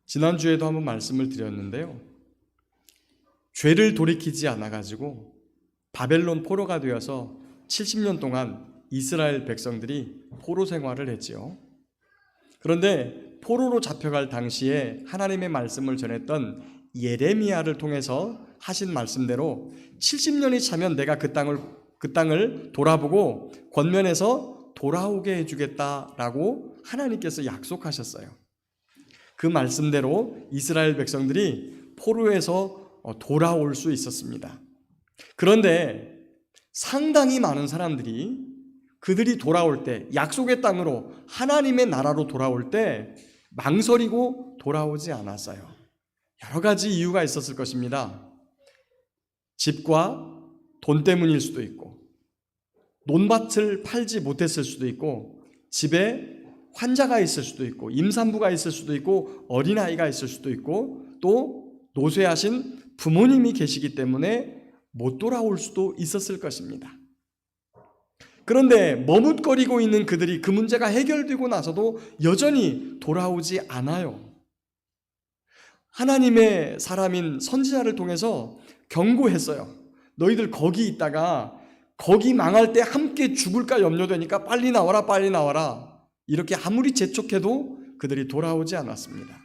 지난주에도 한번 말씀을 드렸는데요. 죄를 돌이키지 않아가지고 바벨론 포로가 되어서 70년 동안 이스라엘 백성들이 포로 생활을 했지요. 그런데 포로로 잡혀갈 당시에 하나님의 말씀을 전했던 예레미야를 통해서 하신 말씀대로 70년이 차면 내가 그 땅을 돌아보고 권면해서 돌아오게 해주겠다라고 하나님께서 약속하셨어요. 그 말씀대로 이스라엘 백성들이 포로에서 돌아올 수 있었습니다. 그런데 상당히 많은 사람들이 그들이 돌아올 때, 약속의 땅으로 하나님의 나라로 돌아올 때 망설이고 돌아오지 않았어요. 여러 가지 이유가 있었을 것입니다. 집과 돈 때문일 수도 있고, 논밭을 팔지 못했을 수도 있고, 집에 환자가 있을 수도 있고, 임산부가 있을 수도 있고, 어린아이가 있을 수도 있고, 또 노쇠하신 부모님이 계시기 때문에 못 돌아올 수도 있었을 것입니다. 그런데 머뭇거리고 있는 그들이 그 문제가 해결되고 나서도 여전히 돌아오지 않아요. 하나님의 사람인 선지자를 통해서 경고했어요. 너희들 거기 있다가 거기 망할 때 함께 죽을까 염려되니까 빨리 나와라, 빨리 나와라. 이렇게 아무리 재촉해도 그들이 돌아오지 않았습니다.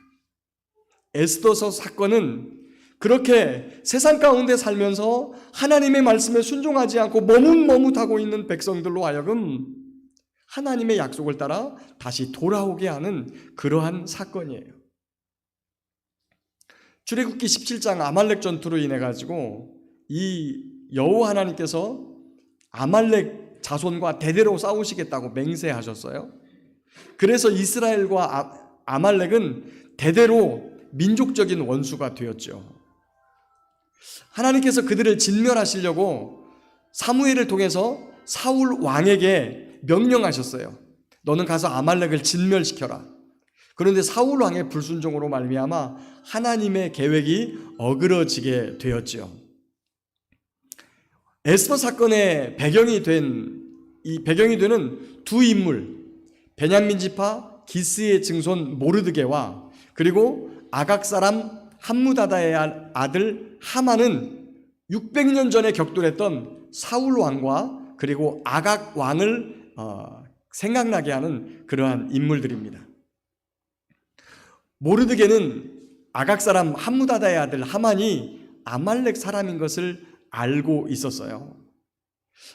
에스더서 사건은 그렇게 세상 가운데 살면서 하나님의 말씀에 순종하지 않고 머뭇머뭇하고 있는 백성들로 하여금 하나님의 약속을 따라 다시 돌아오게 하는 그러한 사건이에요. 출애굽기 17장 아말렉 전투로 인해 가지고 이 여호와 하나님께서 아말렉 자손과 대대로 싸우시겠다고 맹세하셨어요. 그래서 이스라엘과 아말렉은 대대로 민족적인 원수가 되었죠. 하나님께서 그들을 진멸하시려고 사무엘을 통해서 사울 왕에게 명령하셨어요. 너는 가서 아말렉을 진멸시켜라. 그런데 사울 왕의 불순종으로 말미암아 하나님의 계획이 어그러지게 되었지요. 에스더 사건의 배경이 되는 두 인물, 베냐민 지파 기스의 증손 모르드게와 그리고 아각 사람 함무다다의 아들 하만은 600년 전에 격돌했던 사울 왕과 그리고 아각 왕을 생각나게 하는 그러한 인물들입니다. 모르드게는 아각 사람 함무다다의 아들 하만이 아말렉 사람인 것을 알고 있었어요.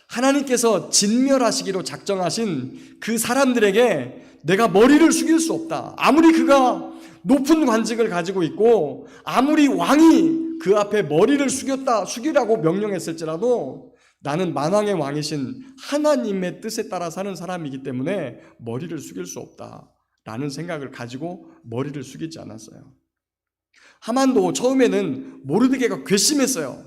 하나님께서 진멸하시기로 작정하신 그 사람들에게 내가 머리를 숙일 수 없다. 아무리 그가 높은 관직을 가지고 있고 아무리 왕이 그 앞에 머리를 숙이라고 명령했을지라도 나는 만왕의 왕이신 하나님의 뜻에 따라 사는 사람이기 때문에 머리를 숙일 수 없다라는 생각을 가지고 머리를 숙이지 않았어요. 하만도 처음에는 모르드게가 괘씸했어요.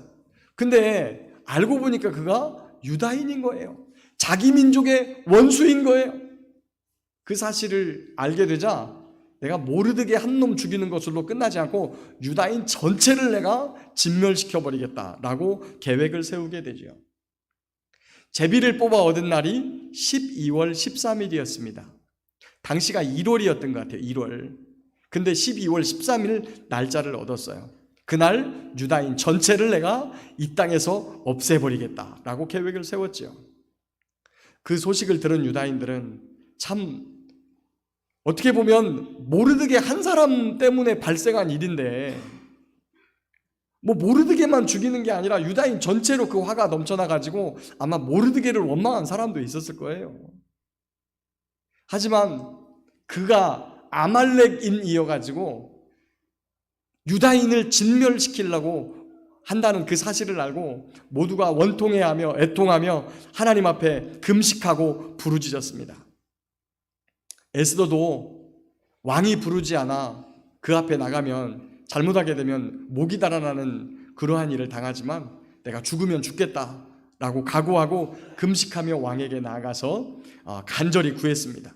근데 알고 보니까 그가 유다인인 거예요. 자기 민족의 원수인 거예요. 그 사실을 알게 되자 내가 모르드게 한 놈 죽이는 것으로 끝나지 않고 유다인 전체를 내가 진멸시켜버리겠다라고 계획을 세우게 되죠. 제비를 뽑아 얻은 날이 12월 13일이었습니다. 당시가 1월이었던 것 같아요. 1월. 근데 12월 13일 날짜를 얻었어요. 그날 유다인 전체를 내가 이 땅에서 없애버리겠다라고 계획을 세웠죠. 그 소식을 들은 유다인들은 참 어떻게 보면 모르드게 한 사람 때문에 발생한 일인데 뭐 모르드게만 죽이는 게 아니라 유다인 전체로 그 화가 넘쳐나가지고 아마 모르드게를 원망한 사람도 있었을 거예요. 하지만 그가 아말렉인이어가지고 유다인을 진멸시키려고 한다는 그 사실을 알고 모두가 원통해하며 애통하며 하나님 앞에 금식하고 부르짖었습니다. 에스더도 왕이 부르지 않아 그 앞에 나가면 잘못하게 되면 목이 달아나는 그러한 일을 당하지만 내가 죽으면 죽겠다라고 각오하고 금식하며 왕에게 나아가서 간절히 구했습니다.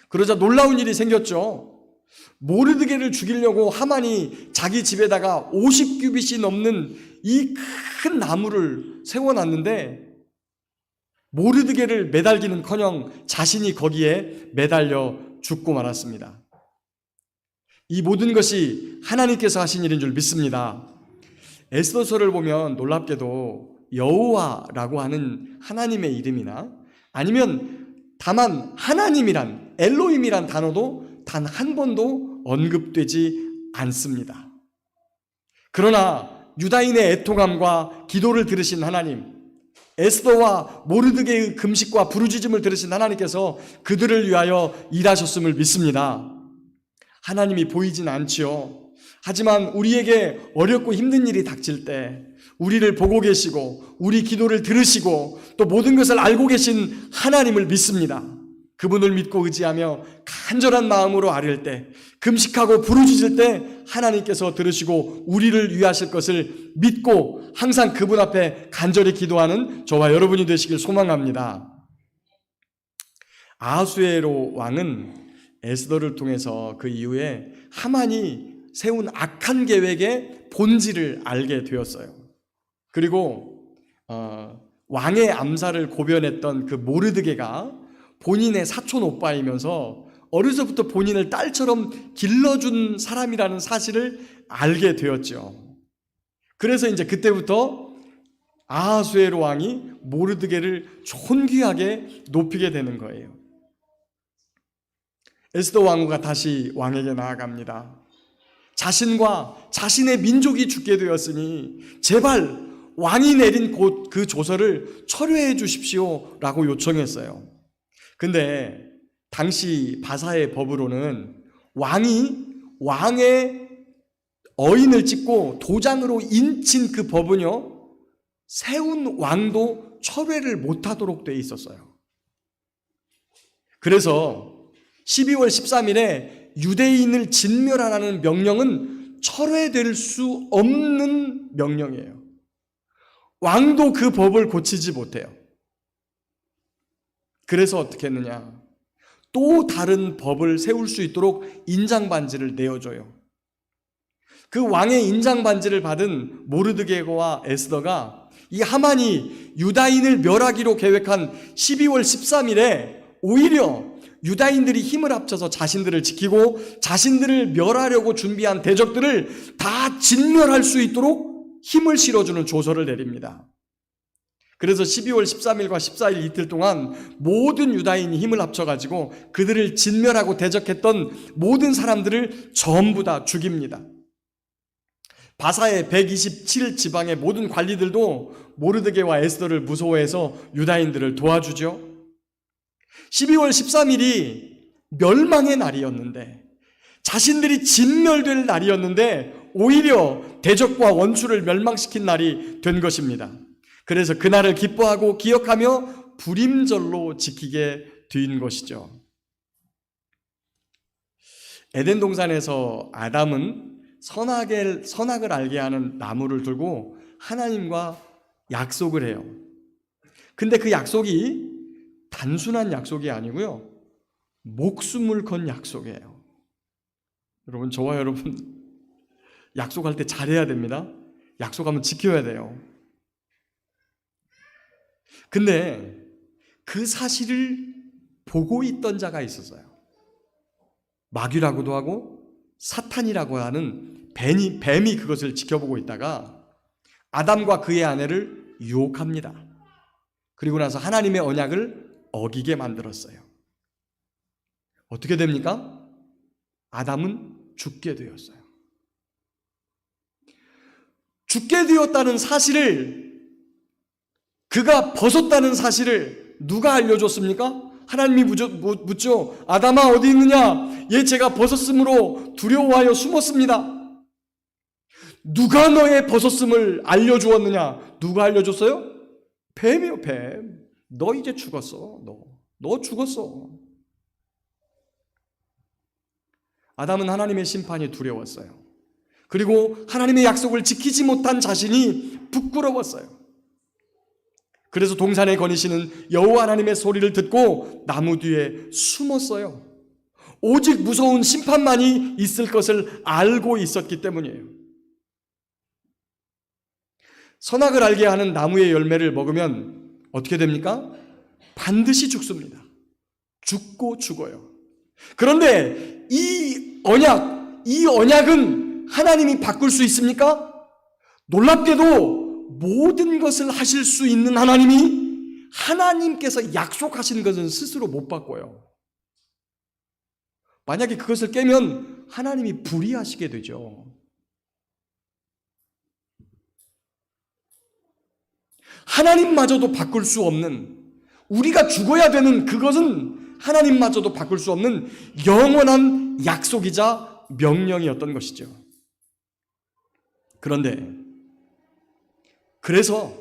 그러자 놀라운 일이 생겼죠. 모르드게를 죽이려고 하만이 자기 집에다가 50규빗이 넘는 이 큰 나무를 세워놨는데 모르드게를 매달기는커녕 자신이 거기에 매달려 죽고 말았습니다. 이 모든 것이 하나님께서 하신 일인 줄 믿습니다. 에스더서를 보면 놀랍게도 여호와라고 하는 하나님의 이름이나 아니면 다만 하나님이란 엘로힘이란 단어도 단 한 번도 언급되지 않습니다. 그러나 유다인의 애통함과 기도를 들으신 하나님, 에스더와 모르드게의 금식과 부르짖음을 들으신 하나님께서 그들을 위하여 일하셨음을 믿습니다. 하나님이 보이진 않지요. 하지만 우리에게 어렵고 힘든 일이 닥칠 때 우리를 보고 계시고 우리 기도를 들으시고 또 모든 것을 알고 계신 하나님을 믿습니다. 그분을 믿고 의지하며 간절한 마음으로 아뢰을 때, 금식하고 부르짖을 때 하나님께서 들으시고 우리를 위하실 것을 믿고 항상 그분 앞에 간절히 기도하는 저와 여러분이 되시길 소망합니다. 아하수에로 왕은 에스더를 통해서 그 이후에 하만이 세운 악한 계획의 본질을 알게 되었어요. 그리고 왕의 암살을 고변했던 그 모르드게가 본인의 사촌 오빠이면서 어려서부터 본인을 딸처럼 길러준 사람이라는 사실을 알게 되었죠. 그래서 이제 그때부터 아하수에로 왕이 모르드게를 존귀하게 높이게 되는 거예요. 에스더 왕후가 다시 왕에게 나아갑니다. 자신과 자신의 민족이 죽게 되었으니 제발 왕이 내린 곧 그 조서를 철회해 주십시오 라고 요청했어요. 근데 당시 바사의 법으로는 왕의 어인을 찍고 도장으로 인친 그 법은요, 세운 왕도 철회를 못하도록 되어 있었어요. 그래서 12월 13일에 유대인을 진멸하라는 명령은 철회될 수 없는 명령이에요. 왕도 그 법을 고치지 못해요. 그래서 어떻게 했느냐? 또 다른 법을 세울 수 있도록 인장반지를 내어줘요. 그 왕의 인장반지를 받은 모르드게와 에스더가 이 하만이 유다인을 멸하기로 계획한 12월 13일에 오히려 유다인들이 힘을 합쳐서 자신들을 지키고 자신들을 멸하려고 준비한 대적들을 다 진멸할 수 있도록 힘을 실어주는 조서를 내립니다. 그래서 12월 13일과 14일 이틀 동안 모든 유다인이 힘을 합쳐가지고 그들을 진멸하고 대적했던 모든 사람들을 전부 다 죽입니다. 바사의 127 지방의 모든 관리들도 모르드게와 에스더를 무서워해서 유다인들을 도와주죠. 12월 13일이 멸망의 날이었는데, 자신들이 진멸될 날이었는데 오히려 대적과 원수를 멸망시킨 날이 된 것입니다. 그래서 그날을 기뻐하고 기억하며 불임절로 지키게 된 것이죠. 에덴 동산에서 아담은 선악을 알게 하는 나무를 들고 하나님과 약속을 해요. 근데 그 약속이 단순한 약속이 아니고요, 목숨을 건 약속이에요. 여러분, 저와 여러분 약속할 때 잘해야 됩니다. 약속하면 지켜야 돼요. 근데 그 사실을 보고 있던 자가 있었어요. 마귀라고도 하고 사탄이라고 하는 뱀이 그것을 지켜보고 있다가 아담과 그의 아내를 유혹합니다. 그리고 나서 하나님의 언약을 어기게 만들었어요. 어떻게 됩니까? 아담은 죽게 되었어요. 죽게 되었다는 사실을, 그가 벗었다는 사실을 누가 알려줬습니까? 하나님이 묻죠. 아담아 어디 있느냐? 얘 제가 벗었으므로 두려워하여 숨었습니다. 누가 너의 벗었음을 알려주었느냐? 누가 알려줬어요? 뱀이요, 뱀. 너 이제 죽었어. 너 죽었어. 아담은 하나님의 심판이 두려웠어요. 그리고 하나님의 약속을 지키지 못한 자신이 부끄러웠어요. 그래서 동산에 거니시는 여호와 하나님의 소리를 듣고 나무 뒤에 숨었어요. 오직 무서운 심판만이 있을 것을 알고 있었기 때문이에요. 선악을 알게 하는 나무의 열매를 먹으면 어떻게 됩니까? 반드시 죽습니다. 죽고 죽어요. 그런데 이 언약, 이 언약은 하나님이 바꿀 수 있습니까? 놀랍게도 모든 것을 하실 수 있는 하나님이 하나님께서 약속하신 것은 스스로 못 바꿔요. 만약에 그것을 깨면 하나님이 불의하시게 되죠. 하나님마저도 바꿀 수 없는, 우리가 죽어야 되는 그것은 하나님마저도 바꿀 수 없는 영원한 약속이자 명령이었던 것이죠. 그래서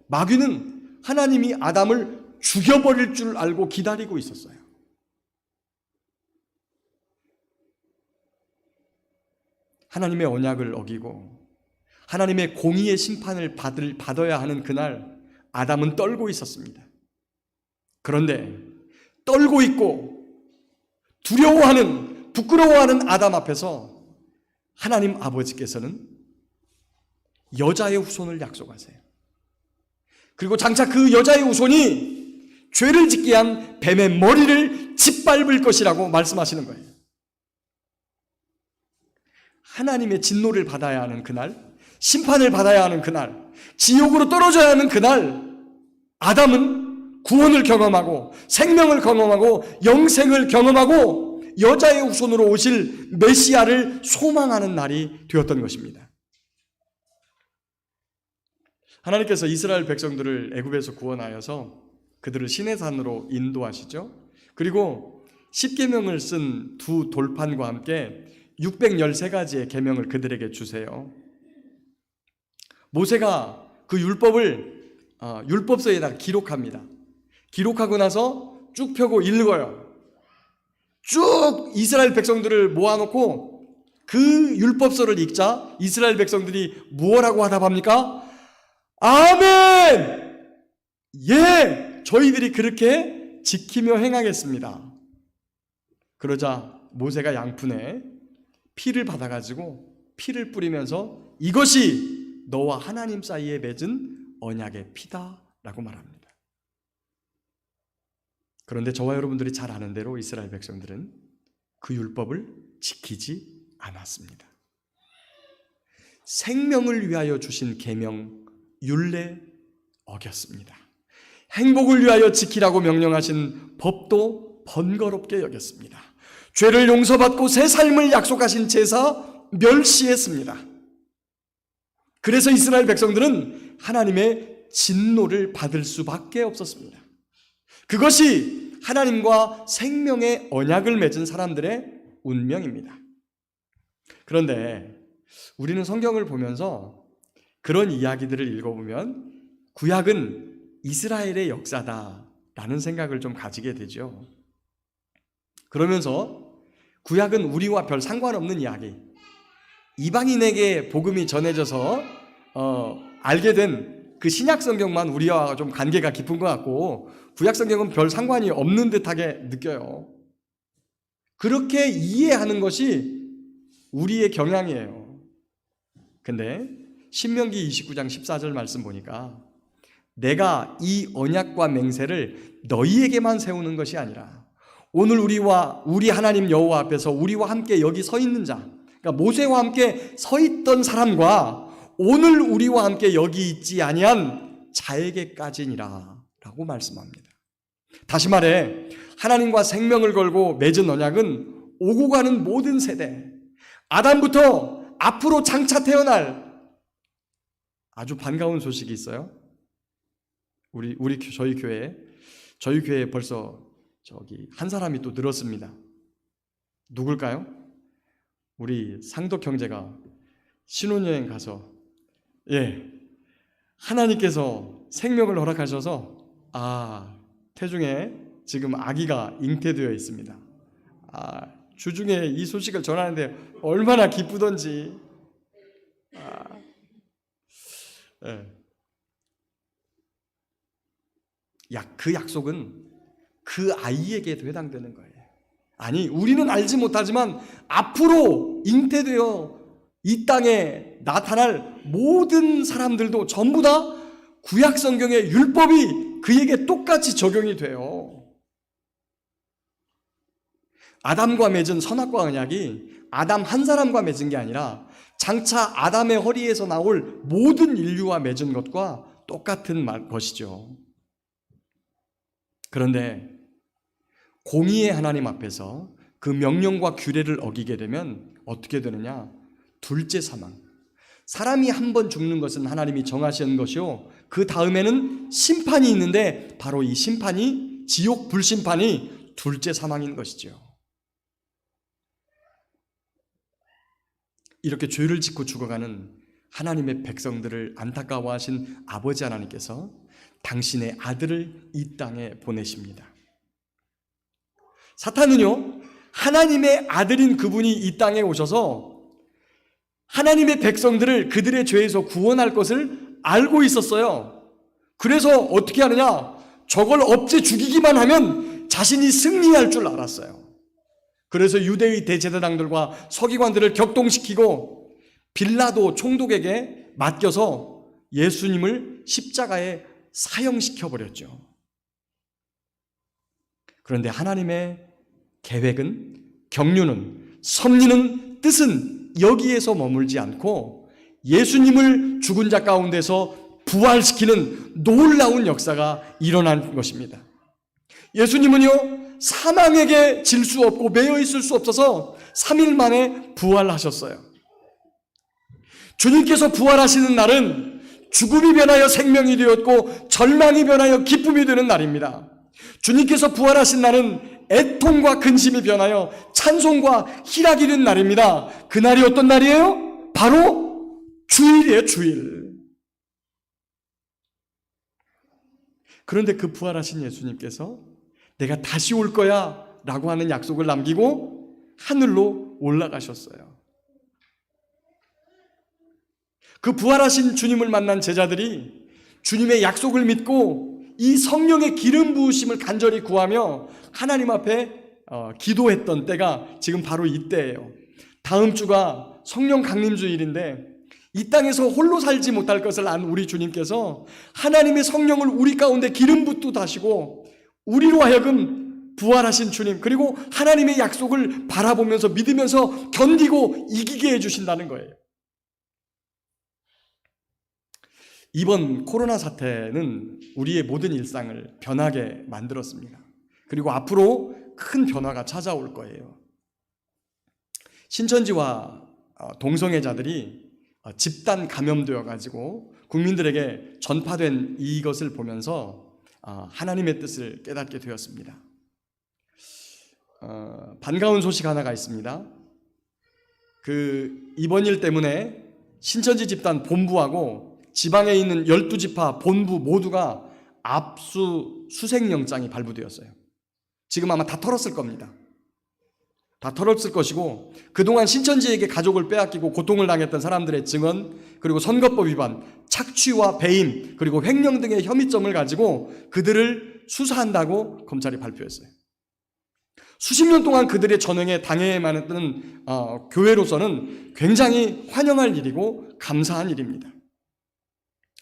마귀는 하나님이 아담을 죽여버릴 줄 알고 기다리고 있었어요. 하나님의 언약을 어기고 하나님의 공의의 심판을 받아야 하는 그날 아담은 떨고 있었습니다. 그런데 떨고 있고 두려워하는, 부끄러워하는 아담 앞에서 하나님 아버지께서는 여자의 후손을 약속하세요. 그리고 장차 그 여자의 후손이 죄를 짓게 한 뱀의 머리를 짓밟을 것이라고 말씀하시는 거예요. 하나님의 진노를 받아야 하는 그날, 심판을 받아야 하는 그날, 지옥으로 떨어져야 하는 그날, 아담은 구원을 경험하고 생명을 경험하고 영생을 경험하고 여자의 후손으로 오실 메시아를 소망하는 날이 되었던 것입니다. 하나님께서 이스라엘 백성들을 애굽에서 구원하여서 그들을 시내산으로 인도하시죠. 그리고 십계명을 쓴 두 돌판과 함께 613가지의 계명을 그들에게 주세요. 모세가 그 율법을 율법서에다 기록합니다. 기록하고 나서 쭉 펴고 읽어요. 쭉 이스라엘 백성들을 모아놓고 그 율법서를 읽자 이스라엘 백성들이 무엇라고 하답합니까? 아멘! 예! 저희들이 그렇게 지키며 행하겠습니다. 그러자 모세가 양푼에 피를 받아가지고 피를 뿌리면서 이것이 너와 하나님 사이에 맺은 언약의 피다 라고 말합니다. 그런데 저와 여러분들이 잘 아는 대로 이스라엘 백성들은 그 율법을 지키지 않았습니다. 생명을 위하여 주신 계명 율례 어겼습니다. 행복을 위하여 지키라고 명령하신 법도 번거롭게 여겼습니다. 죄를 용서받고 새 삶을 약속하신 제사 멸시했습니다. 그래서 이스라엘 백성들은 하나님의 진노를 받을 수밖에 없었습니다. 그것이 하나님과 생명의 언약을 맺은 사람들의 운명입니다. 그런데 우리는 성경을 보면서 그런 이야기들을 읽어보면 구약은 이스라엘의 역사다라는 생각을 좀 가지게 되죠. 그러면서 구약은 우리와 별 상관없는 이야기, 이방인에게 복음이 전해져서 알게 된 그 신약 성경만 우리와 좀 관계가 깊은 것 같고 구약 성경은 별 상관이 없는 듯하게 느껴요. 그렇게 이해하는 것이 우리의 경향이에요. 근데 신명기 29장 14절 말씀 보니까 내가 이 언약과 맹세를 너희에게만 세우는 것이 아니라 오늘 우리 하나님 여호와 앞에서 우리와 함께 여기 서 있는 자, 그러니까 모세와 함께 서 있던 사람과 오늘 우리와 함께 여기 있지 아니한 자에게까지니라 라고 말씀합니다. 다시 말해 하나님과 생명을 걸고 맺은 언약은 오고 가는 모든 세대, 아담부터 앞으로 장차 태어날 아주 반가운 소식이 있어요. 저희 교회에 벌써 한 사람이 또 늘었습니다. 누굴까요? 우리 상덕 형제가 신혼여행 가서 하나님께서 생명을 허락하셔서 태중에 지금 아기가 잉태되어 있습니다. 주중에 이 소식을 전하는데 얼마나 기쁘던지. 그 약속은 그 아이에게도 해당되는 거예요. 아니, 우리는 알지 못하지만 앞으로 잉태되어 이 땅에 나타날 모든 사람들도 전부 다 구약 성경의 율법이 그에게 똑같이 적용이 돼요. 아담과 맺은 선악과 언약이 아담 한 사람과 맺은 게 아니라 장차 아담의 허리에서 나올 모든 인류와 맺은 것과 똑같은 것이죠. 그런데 공의의 하나님 앞에서 그 명령과 규례를 어기게 되면 어떻게 되느냐? 둘째 사망. 사람이 한 번 죽는 것은 하나님이 정하신 것이요, 그 다음에는 심판이 있는데 바로 이 심판이, 지옥 불심판이 둘째 사망인 것이죠. 이렇게 죄를 짓고 죽어가는 하나님의 백성들을 안타까워하신 아버지 하나님께서 당신의 아들을 이 땅에 보내십니다. 사탄은요, 하나님의 아들인 그분이 이 땅에 오셔서 하나님의 백성들을 그들의 죄에서 구원할 것을 알고 있었어요. 그래서 어떻게 하느냐? 저걸 없애 죽이기만 하면 자신이 승리할 줄 알았어요. 그래서 유대의 대제사장들과 서기관들을 격동시키고 빌라도 총독에게 맡겨서 예수님을 십자가에 사형시켜버렸죠. 그런데 하나님의 계획은, 경륜은, 섭리는, 뜻은 여기에서 머물지 않고 예수님을 죽은 자 가운데서 부활시키는 놀라운 역사가 일어난 것입니다. 예수님은요, 사망에게 질 수 없고 매여 있을 수 없어서 3일 만에 부활하셨어요. 주님께서 부활하시는 날은 죽음이 변하여 생명이 되었고 절망이 변하여 기쁨이 되는 날입니다. 주님께서 부활하신 날은 애통과 근심이 변하여 찬송과 희락이 된 날입니다. 그날이 어떤 날이에요? 바로 주일이에요, 주일. 그런데 그 부활하신 예수님께서 내가 다시 올 거야 라고 하는 약속을 남기고 하늘로 올라가셨어요. 그 부활하신 주님을 만난 제자들이 주님의 약속을 믿고 이 성령의 기름 부으심을 간절히 구하며 하나님 앞에 기도했던 때가 지금 바로 이때예요. 다음 주가 성령 강림주일인데 이 땅에서 홀로 살지 못할 것을 안 우리 주님께서 하나님의 성령을 우리 가운데 기름 붓듯 하시고 우리로 하여금 부활하신 주님, 그리고 하나님의 약속을 바라보면서 믿으면서 견디고 이기게 해주신다는 거예요. 이번 코로나 사태는 우리의 모든 일상을 변하게 만들었습니다. 그리고 앞으로 큰 변화가 찾아올 거예요. 신천지와 동성애자들이 집단 감염되어 가지고 국민들에게 전파된 이것을 보면서 하나님의 뜻을 깨닫게 되었습니다. 반가운 소식 하나가 있습니다. 이번 일 때문에 신천지 집단 본부하고 지방에 있는 12지파 본부 모두가 압수수색영장이 발부되었어요. 지금 아마 다 털었을 겁니다. 다 털었을 것이고, 그동안 신천지에게 가족을 빼앗기고 고통을 당했던 사람들의 증언, 그리고 선거법 위반, 착취와 배임, 그리고 횡령 등의 혐의점을 가지고 그들을 수사한다고 검찰이 발표했어요. 수십 년 동안 그들의 전횡에 당해야만 했던 교회로서는 굉장히 환영할 일이고 감사한 일입니다.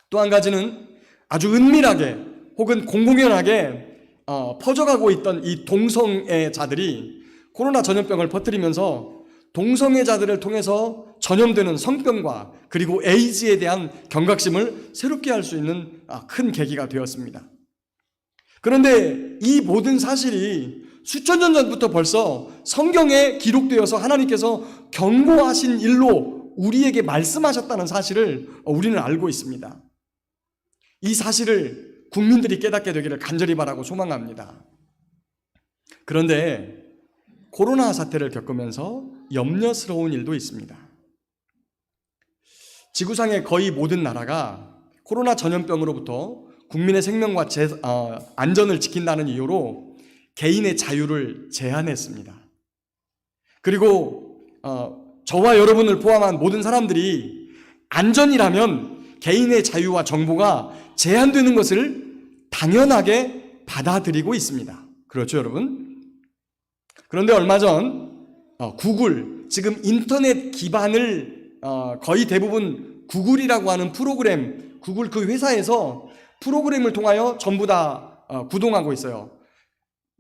또 한 가지는 아주 은밀하게 혹은 공공연하게 퍼져가고 있던 이 동성애자들이 코로나 전염병을 퍼뜨리면서 동성애자들을 통해서 전염되는 성병과 그리고 에이즈에 대한 경각심을 새롭게 할 수 있는 큰 계기가 되었습니다. 그런데 이 모든 사실이 수천 년 전부터 벌써 성경에 기록되어서 하나님께서 경고하신 일로 우리에게 말씀하셨다는 사실을 우리는 알고 있습니다. 이 사실을 국민들이 깨닫게 되기를 간절히 바라고 소망합니다. 그런데 코로나 사태를 겪으면서 염려스러운 일도 있습니다. 지구상의 거의 모든 나라가 코로나 전염병으로부터 국민의 생명과 안전을 지킨다는 이유로 개인의 자유를 제한했습니다. 그리고 저와 여러분을 포함한 모든 사람들이 안전이라면 개인의 자유와 정보가 제한되는 것을 당연하게 받아들이고 있습니다. 그렇죠, 여러분? 그런데 얼마 전 구글, 지금 인터넷 기반을 거의 대부분 구글이라고 하는 프로그램, 구글 그 회사에서 프로그램을 통하여 전부 다 구동하고 있어요.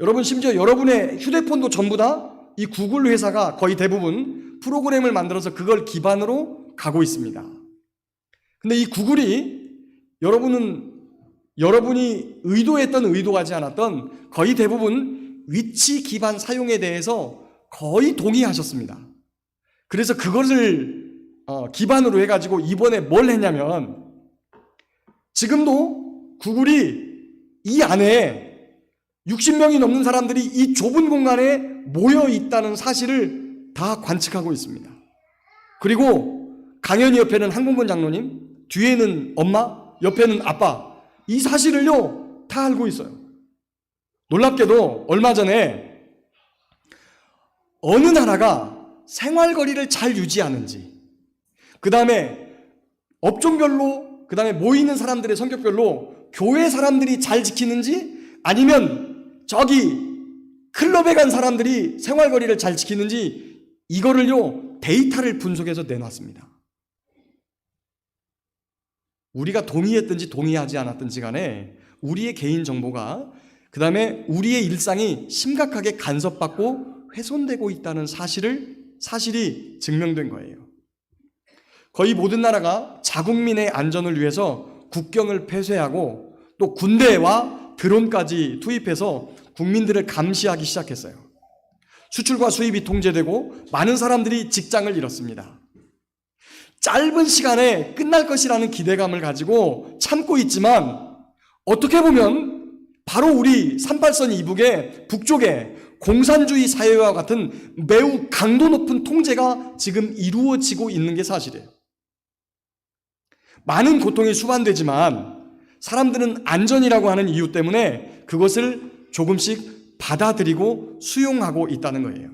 여러분, 심지어 여러분의 휴대폰도 전부 다 이 구글 회사가 거의 대부분 프로그램을 만들어서 그걸 기반으로 가고 있습니다. 근데 이 구글이 여러분이 의도했던 의도하지 않았던 거의 대부분 위치 기반 사용에 대해서 거의 동의하셨습니다. 그래서 그것을 기반으로 해가지고 이번에 뭘 했냐면 지금도 구글이 이 안에 60명이 넘는 사람들이 이 좁은 공간에 모여 있다는 사실을 다 관측하고 있습니다. 그리고 강연희 옆에는 한공건 장로님, 뒤에는 엄마, 옆에는 아빠, 이 사실을요 다 알고 있어요. 놀랍게도 얼마 전에 어느 나라가 생활거리를 잘 유지하는지, 그 다음에 업종별로, 그 다음에 모이는 사람들의 성격별로 교회 사람들이 잘 지키는지 아니면 저기 클럽에 간 사람들이 생활거리를 잘 지키는지 이거를요 데이터를 분석해서 내놨습니다. 우리가 동의했든지 동의하지 않았든지 간에 우리의 개인정보가 그 다음에 우리의 일상이 심각하게 간섭받고 훼손되고 있다는 사실이 증명된 거예요. 거의 모든 나라가 자국민의 안전을 위해서 국경을 폐쇄하고 또 군대와 드론까지 투입해서 국민들을 감시하기 시작했어요. 수출과 수입이 통제되고 많은 사람들이 직장을 잃었습니다. 짧은 시간에 끝날 것이라는 기대감을 가지고 참고 있지만 어떻게 보면 바로 우리 38선 이북의 북쪽에 공산주의 사회와 같은 매우 강도 높은 통제가 지금 이루어지고 있는 게 사실이에요. 많은 고통이 수반되지만 사람들은 안전이라고 하는 이유 때문에 그것을 조금씩 받아들이고 수용하고 있다는 거예요.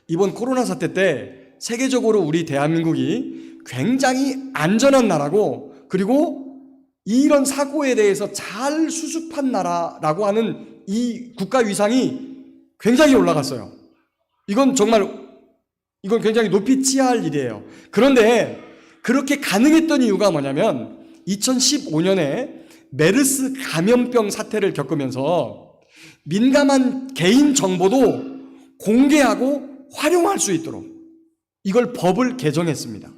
이번 코로나 사태 때 세계적으로 우리 대한민국이 굉장히 안전한 나라고 그리고 이런 사고에 대해서 잘 수습한 나라라고 하는 이 국가 위상이 굉장히 올라갔어요. 이건 굉장히 높이 치하할 일이에요. 그런데 그렇게 가능했던 이유가 뭐냐면 2015년에 메르스 감염병 사태를 겪으면서 민감한 개인 정보도 공개하고 활용할 수 있도록 이걸 법을 개정했습니다.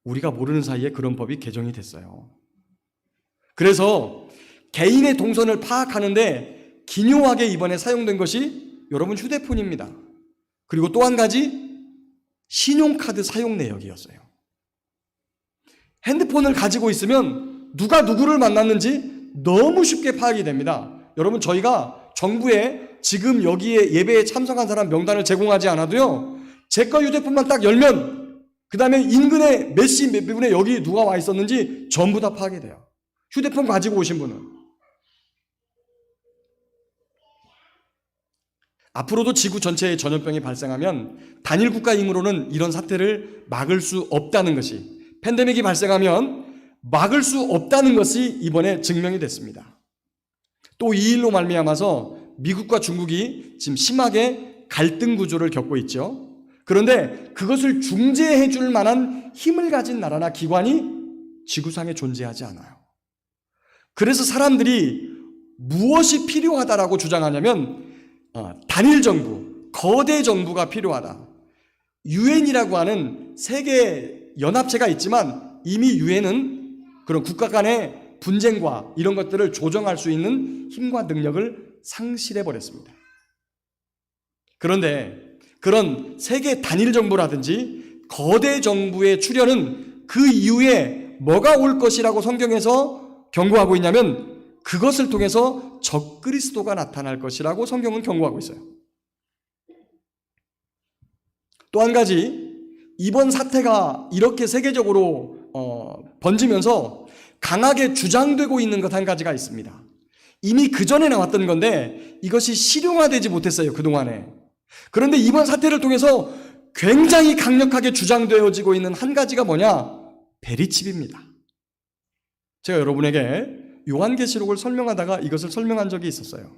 우리가 모르는 사이에 그런 법이 개정이 됐어요. 그래서 개인의 동선을 파악하는데 기묘하게 이번에 사용된 것이 여러분 휴대폰입니다. 그리고 또 한 가지 신용카드 사용 내역이었어요. 핸드폰을 가지고 있으면 누가 누구를 만났는지 너무 쉽게 파악이 됩니다. 여러분 저희가 정부에 지금 여기에 예배에 참석한 사람 명단을 제공하지 않아도요. 제 거 휴대폰만 딱 열면 그 다음에 인근에 몇 시 몇 분에 여기 누가 와 있었는지 전부 다 파악이 돼요. 휴대폰 가지고 오신 분은. 앞으로도 지구 전체에 전염병이 발생하면 단일 국가임으로는 이런 사태를 막을 수 없다는 것이, 팬데믹이 발생하면 막을 수 없다는 것이 이번에 증명이 됐습니다. 또 이 일로 말미암아서 미국과 중국이 지금 심하게 갈등 구조를 겪고 있죠. 그런데 그것을 중재해 줄 만한 힘을 가진 나라나 기관이 지구상에 존재하지 않아요. 그래서 사람들이 무엇이 필요하다라고 주장하냐면 단일 정부, 거대 정부가 필요하다. 유엔이라고 하는 세계 연합체가 있지만 이미 유엔은 그런 국가 간의 분쟁과 이런 것들을 조정할 수 있는 힘과 능력을 상실해 버렸습니다. 그런데 그런 세계 단일 정부라든지 거대 정부의 출현은 그 이후에 뭐가 올 것이라고 성경에서 경고하고 있냐면 그것을 통해서 적그리스도가 나타날 것이라고 성경은 경고하고 있어요. 또 한 가지, 이번 사태가 이렇게 세계적으로 번지면서 강하게 주장되고 있는 것 한 가지가 있습니다. 이미 그 전에 나왔던 건데 이것이 실용화되지 못했어요, 그동안에. 그런데 이번 사태를 통해서 굉장히 강력하게 주장되어지고 있는 한 가지가 뭐냐? 베리칩입니다. 제가 여러분에게 요한계시록을 설명하다가 이것을 설명한 적이 있었어요.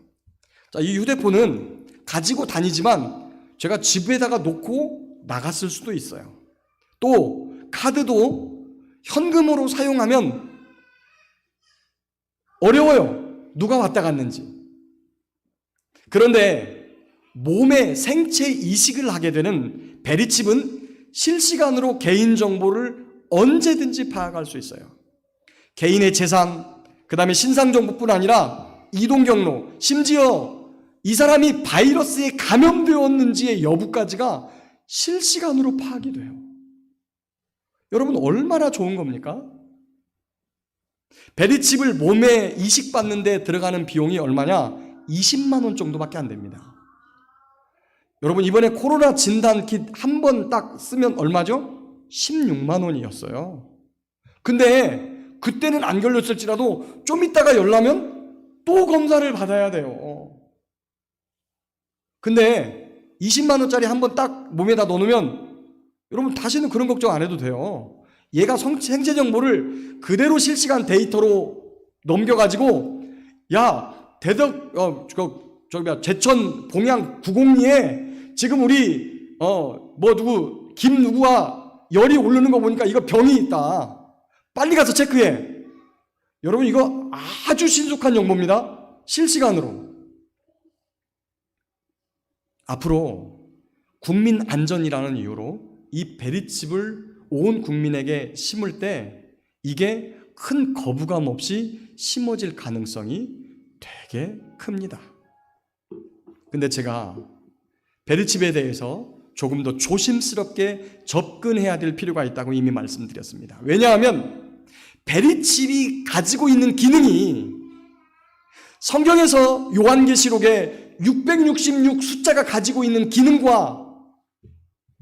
자, 이 휴대폰은 가지고 다니지만 제가 집에다가 놓고 나갔을 수도 있어요. 또 카드도 현금으로 사용하면 어려워요. 누가 왔다 갔는지. 그런데 몸의 생체 이식을 하게 되는 베리칩은 실시간으로 개인 정보를 언제든지 파악할 수 있어요. 개인의 재산, 그 다음에 신상 정보뿐 아니라 이동 경로, 심지어 이 사람이 바이러스에 감염되었는지의 여부까지가 실시간으로 파악이 돼요. 여러분, 얼마나 좋은 겁니까? 베리칩을 몸에 이식받는 데 들어가는 비용이 얼마냐? 20만 원 정도밖에 안 됩니다. 여러분, 이번에 코로나 진단킷 한 번 딱 쓰면 얼마죠? 16만 원이었어요. 근데 그때는 안 걸렸을지라도 좀 있다가 열나면 또 검사를 받아야 돼요. 근데 20만 원짜리 한 번 딱 몸에다 넣어놓으면 여러분 다시는 그런 걱정 안 해도 돼요. 얘가 생체 정보를 그대로 실시간 데이터로 넘겨가지고 제천 봉양 902에 지금 우리 김 누구와 열이 오르는 거 보니까 이거 병이 있다. 빨리 가서 체크해. 여러분, 이거 아주 신속한 정보입니다. 실시간으로. 앞으로 국민 안전이라는 이유로 이 베리칩을 온 국민에게 심을 때 이게 큰 거부감 없이 심어질 가능성이 되게 큽니다. 근데 제가 베리칩에 대해서 조금 더 조심스럽게 접근해야 될 필요가 있다고 이미 말씀드렸습니다. 왜냐하면 베리칩이 가지고 있는 기능이 성경에서 요한계시록에 666 숫자가 가지고 있는 기능과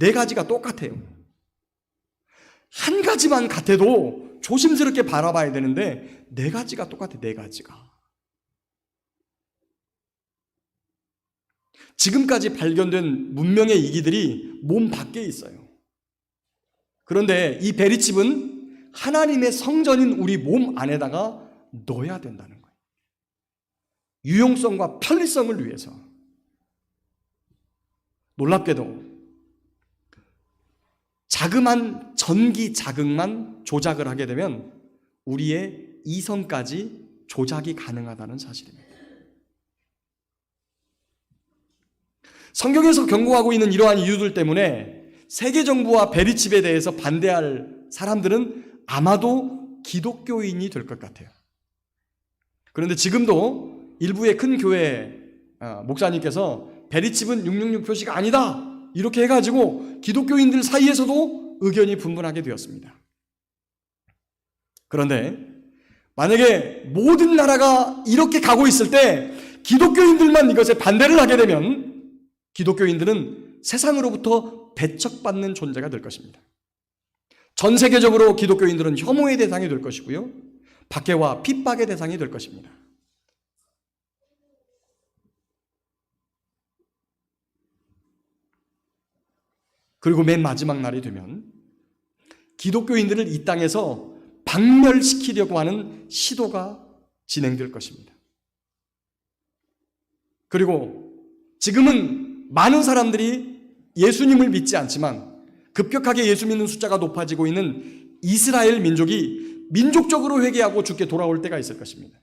4가지가 똑같아요. 한 가지만 같아도 조심스럽게 바라봐야 되는데 4가지가 똑같아요. 4가지가. 지금까지 발견된 문명의 이기들이 몸 밖에 있어요. 그런데 이 베리칩은 하나님의 성전인 우리 몸 안에다가 넣어야 된다는 거예요. 유용성과 편리성을 위해서. 놀랍게도 자그만 전기 자극만 조작을 하게 되면 우리의 이성까지 조작이 가능하다는 사실입니다. 성경에서 경고하고 있는 이러한 이유들 때문에 세계 정부와 베리칩에 대해서 반대할 사람들은 아마도 기독교인이 될 것 같아요. 그런데 지금도 일부의 큰 교회 목사님께서 베리칩은 666 표시가 아니다 이렇게 해가지고 기독교인들 사이에서도 의견이 분분하게 되었습니다. 그런데 만약에 모든 나라가 이렇게 가고 있을 때 기독교인들만 이것에 반대를 하게 되면 기독교인들은 세상으로부터 배척받는 존재가 될 것입니다. 전 세계적으로 기독교인들은 혐오의 대상이 될 것이고요. 박해와 핍박의 대상이 될 것입니다. 그리고 맨 마지막 날이 되면 기독교인들을 이 땅에서 박멸시키려고 하는 시도가 진행될 것입니다. 그리고 지금은 많은 사람들이 예수님을 믿지 않지만 급격하게 예수 믿는 숫자가 높아지고 있는 이스라엘 민족이 민족적으로 회개하고 주께 돌아올 때가 있을 것입니다.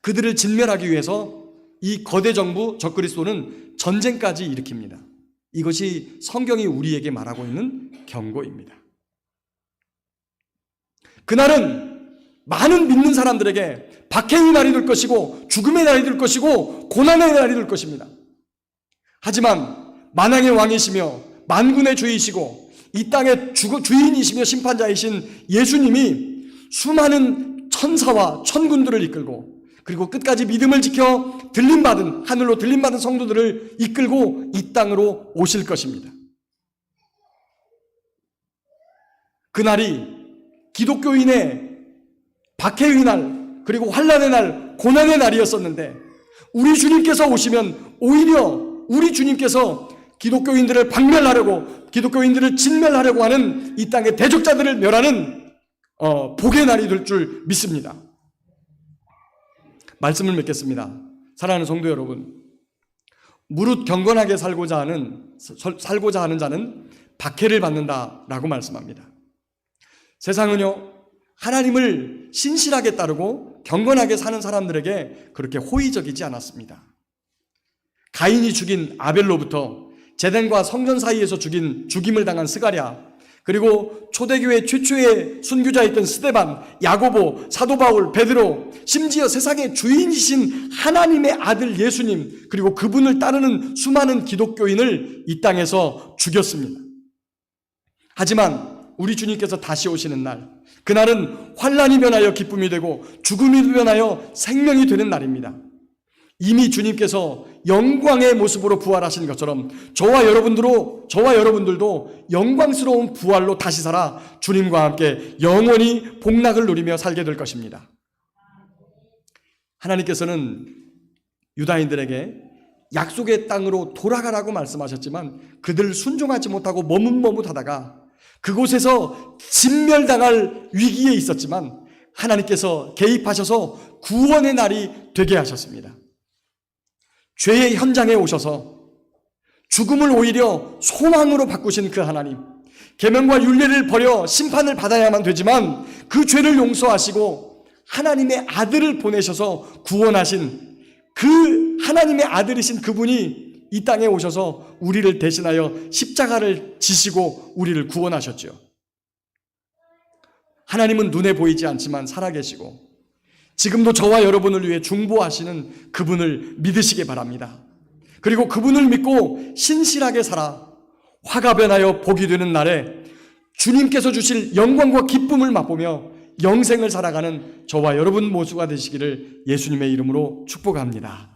그들을 진멸하기 위해서 이 거대 정부 적그리스도는 전쟁까지 일으킵니다. 이것이 성경이 우리에게 말하고 있는 경고입니다. 그날은 많은 믿는 사람들에게 박해의 날이 될 것이고 죽음의 날이 될 것이고 고난의 날이 될 것입니다. 하지만 만왕의 왕이시며 만군의 주이시고 이 땅의 주인이시며 심판자이신 예수님이 수많은 천사와 천군들을 이끌고 그리고 끝까지 믿음을 지켜 하늘로 들림받은 성도들을 이끌고 이 땅으로 오실 것입니다. 그날이 기독교인의 박해의 날, 그리고 환난의 날, 고난의 날이었었는데 우리 주님께서 오시면 오히려 우리 주님께서 기독교인들을 박멸하려고, 기독교인들을 진멸하려고 하는 이 땅의 대적자들을 멸하는 복의 날이 될 줄 믿습니다. 말씀을 맺겠습니다. 사랑하는 성도 여러분, 무릇 경건하게 살고자 하는 자는 박해를 받는다라고 말씀합니다. 세상은요, 하나님을 신실하게 따르고 경건하게 사는 사람들에게 그렇게 호의적이지 않았습니다. 가인이 죽인 아벨로부터 제단과 성전 사이에서 죽임을 당한 스가랴, 그리고 초대교회 최초의 순교자였던 스데반, 야고보, 사도 바울, 베드로, 심지어 세상의 주인이신 하나님의 아들 예수님, 그리고 그분을 따르는 수많은 기독교인을 이 땅에서 죽였습니다. 하지만 우리 주님께서 다시 오시는 날, 그날은 환난이 변하여 기쁨이 되고 죽음이 변하여 생명이 되는 날입니다. 이미 주님께서 영광의 모습으로 부활하신 것처럼 저와 여러분들도 영광스러운 부활로 다시 살아 주님과 함께 영원히 복락을 누리며 살게 될 것입니다. 하나님께서는 유다인들에게 약속의 땅으로 돌아가라고 말씀하셨지만 그들 순종하지 못하고 머뭇머뭇하다가 그곳에서 진멸당할 위기에 있었지만 하나님께서 개입하셔서 구원의 날이 되게 하셨습니다. 죄의 현장에 오셔서 죽음을 오히려 소망으로 바꾸신 그 하나님, 계명과 율례를 버려 심판을 받아야만 되지만 그 죄를 용서하시고 하나님의 아들을 보내셔서 구원하신 그 하나님의 아들이신 그분이 이 땅에 오셔서 우리를 대신하여 십자가를 지시고 우리를 구원하셨죠. 하나님은 눈에 보이지 않지만 살아계시고 지금도 저와 여러분을 위해 중보하시는 그분을 믿으시기 바랍니다. 그리고 그분을 믿고 신실하게 살아 화가 변하여 복이 되는 날에 주님께서 주실 영광과 기쁨을 맛보며 영생을 살아가는 저와 여러분 모두가 되시기를 예수님의 이름으로 축복합니다.